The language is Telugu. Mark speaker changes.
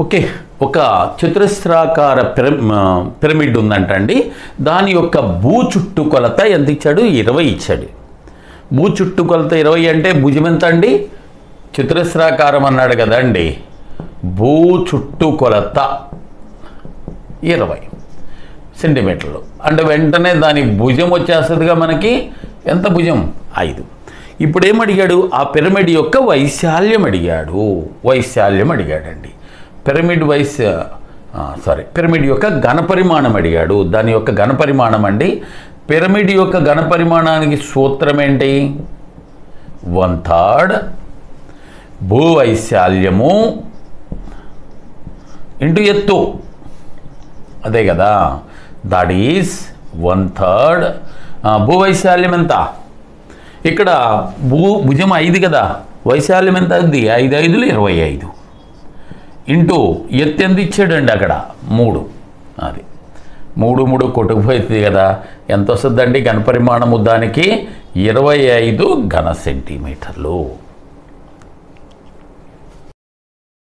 Speaker 1: ఓకే, ఒక చతురస్రాకార పిరమిడ్ ఉందంటండి. దాని యొక్క భూ చుట్టుకొలత ఎంత ఇచ్చాడు? 20 ఇచ్చాడు. భూ చుట్టుకొలత 20 అంటే భుజం ఎంత అండి? చతురస్రాకారం అన్నాడు కదండి. భూ చుట్టుకొలత 20 సెంటీమీటర్లు అంటే వెంటనే దాని భుజం వచ్చేస్తుందిగా మనకి. ఎంత భుజం? 5. ఇప్పుడు ఏమడిగాడు? ఆ పిరమిడ్ యొక్క వైశాల్యం అడిగాడు. వైశాల్యం అడిగాడండి. పిరమిడ్ యొక్క ఘనపరిమాణం అడిగాడు. దాని యొక్క ఘనపరిమాణం అండి. పిరమిడ్ యొక్క ఘనపరిమాణానికి సూత్రం ఏంటి? 1/3 భూవైశాల్యము ఇంటూ ఎత్తు. అదే కదా, దట్ ఈస్ 1/3. భూవైశాల్యం ఎంత? ఇక్కడ భుజం 5 కదా, వైశాల్యం ఎంత అవుద్ది? 5 5 25 ఇంటూ ఎత్తు ఎంత ఇచ్చాడండి అక్కడ? 3. అది 3 3 కొట్టుకుపోతుంది కదా. ఎంత వస్తుందండి ఘనపరిమాణము? దానికి 25 ఘన సెంటీమీటర్లు.